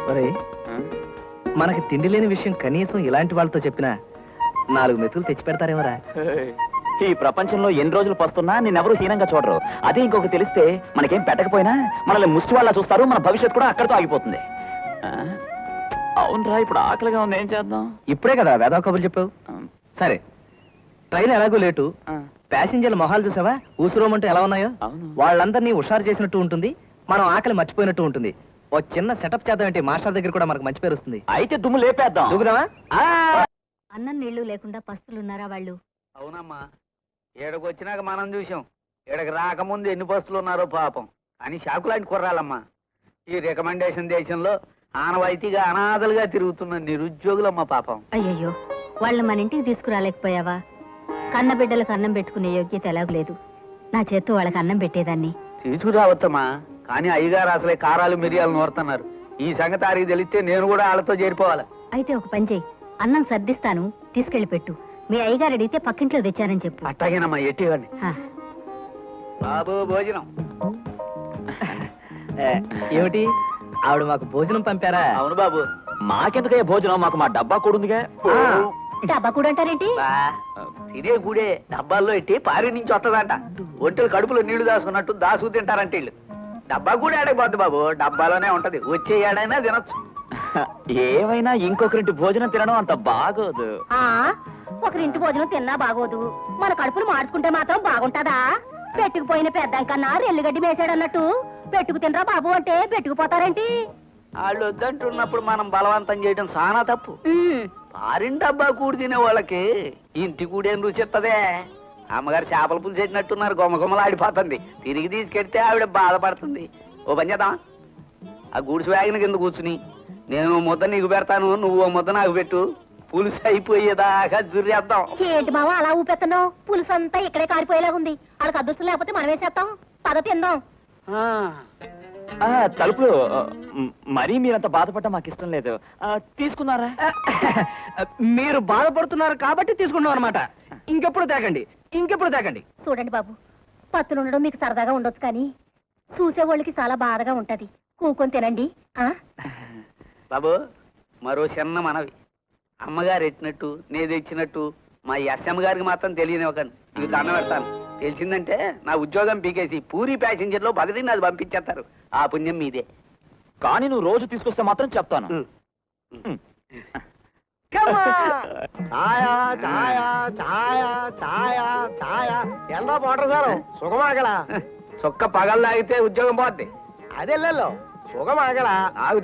మరి మనకి తిండి లేని విషయం కనీసం ఇలాంటి వాళ్ళతో చెప్పినా 4 మెతులు తెచ్చి పెడతారేమరా? ఈ ప్రపంచంలో ఎన్ని రోజులు పస్తున్నా నిన్నెవరూ హీనంగా చూడరు. అదే ఇంకొక తెలిస్తే మనకేం పెట్టకపోయినా మనల్ని ముష్టి వాళ్ళ చూస్తారు. మన భవిష్యత్తు కూడా అక్కడితో ఆగిపోతుంది. అవునరా, ఇప్పుడు ఆకలిగా ఉంది, ఏం చేద్దాం? ఇప్పుడే కదా వేదవ కబుర్లు చెప్పావు. సరే, ట్రైన్ ఎలాగో లేటు, ప్యాసింజర్ల మొహాలు చూసావా ఊసురోమంటూ ఎలా ఉన్నాయో? వాళ్ళందరినీ హుషారు చేసినట్టు ఉంటుంది, మనం ఆకలి మర్చిపోయినట్టు ఉంటుంది. ఓ చిన్న సెటప్ చేద్దామంటే మాస్టర్ దగ్గర కూడా మనకు మంచి పేరు వస్తుంది. అయితే దుమ్ము లేపేద్దాం. దూకుదామా? అన్నం నీళ్లు లేకుండా పస్తులున్నారా వాళ్ళు? అవునమ్మా, ఏడకు వచ్చినాక మనం చూసాం. ఏడకి రాకముందు ఎన్ని బస్సులు ఉన్నారో పాపం. అని షాకులాంటి కుర్రాలమ్మా. ఈ రికమెండేషన్ దేశంలో ఆనవాయితీగా అనాథలుగా తిరుగుతున్న నిరుద్యోగులమ్మ పాపం. అయ్యయ్యో, వాళ్ళని మన ఇంటికి తీసుకురాలేకపోయావా? కన్న బిడ్డలకు అన్నం పెట్టుకునే యోగ్యత ఎలాగలేదు. నా చేత్తో వాళ్ళకి అన్నం పెట్టేదాన్ని. తీసుకురావచ్చమ్మా, కానీ అయ్యగారు అసలే కారాలు మిరియాలు నోరుతున్నారు. ఈ సంగతి ఆరికి తెలిస్తే నేను కూడా వాళ్ళతో చేరిపోవాలి. అయితే ఒక పని చేయి, అన్నం సర్దిస్తాను, తీసుకెళ్లి పెట్టు. మీ అయ్యగారు అడిగితే పక్కింట్లో తెచ్చారని చెప్పు. అట్టాగేనమ్మా, ఎట్టివ్వండి. బాబు భోజనం. ఏమిటి, ఆవిడ మాకు భోజనం పంపారా? అవును బాబు, మాకెందుకయ్యా భోజనం, మాకు మా డబ్బా కూడుందిగా. డబ్బా కూడా అంటారేంటి? ఇదే గుడే డబ్బాల్లో ఎట్టి పారి నుంచి వస్తుందంట. ఒంటెలు కడుపులో నీళ్లు దాసుకున్నట్టు దాసు తింటారంటే వీళ్ళు. డబ్బా కూడా ఆడకపోద్ది బాబు, డబ్బాలోనే ఉంటది. వచ్చే ఏడైనా తినొచ్చు. ఏమైనా ఇంకొకరింటి భోజనం తినడం అంత బాగోదు. ఒకరింటి భోజనం తిన్నా బాగోదు, మన కడుపులు మార్చుకుంటే మాత్రం బాగుంటదా? పెట్టుకుపోయిన పెద్ద కన్నా రెల్లుగడ్డి మేసాడన్నట్టు పెట్టుకు తినరా బాబు అంటే పెట్టుకుపోతారేంటి? వాళ్ళు వద్దంటున్నప్పుడు మనం బలవంతం చేయడం చాలా తప్పు. పారిన డబ్బా కూడి తినే వాళ్ళకి ఇంటి కూడేం రుచిత్తదే. అమ్మగారు చేపల పులుసు చేసినట్టున్నారు, గుమ్మగుమ్మలు ఆడిపోతుంది. తిరిగి తీసుకెళ్తే ఆవిడ బాధపడుతుంది. ఓ పని చేద్దాం, ఆ గూడ్స్ వ్యాగిన కింద కూర్చుని నేను ముద్ద నీకు పెడతాను, నువ్వు ముద్ద నాకు పెట్టు, పులుసు అయిపోయేదాకా జుర్రేద్దాం. ఏంటి బావ అలా ఊపెత్తన్నావు? పులుసు అంతా ఇక్కడే కారిపోయేలాగుంది. వాళ్ళకి అదృష్టం లేకపోతే మనం వేసేస్తాం. పద తిందాం. తలుపులు మరీ మీరంత బాధపడ్డా మాకు ఇష్టం లేదు. తీసుకున్నారా? మీరు బాధపడుతున్నారు కాబట్టి తీసుకున్నాం అనమాట. ఇంకెప్పుడు తేకండి, ఇంకెప్పుడు తేకండి. చూడండి బాబు, పత్తులు ఉండడం మీకు సరదాగా ఉండొచ్చు, కానీ చూసేవాళ్ళకి చాలా బాధగా ఉంటది. కూకొని తినండి. బాబు, మరో చిన్న మనవి. అమ్మగారు ఎట్టినట్టు నేను తెచ్చినట్టు మా ఎస్ఎం గారికి మాత్రం తెలియనివ్వకండి. మీకు దండం పెడతాను. తెలిసిందంటే నా ఉద్యోగం పీకేసి పూరి ప్యాసింజర్ లో బదిలీని అది పంపించేస్తారు. ఆ పుణ్యం మీదే. కానీ నువ్వు రోజు తీసుకొస్తే మాత్రం చెప్తాను. ఎలా పోటర్ సార్ సుఖమాగల చొక్క పగలు తాగితే ఉద్యోగం పోద్ది. అదే సుఖమాగల ఆగు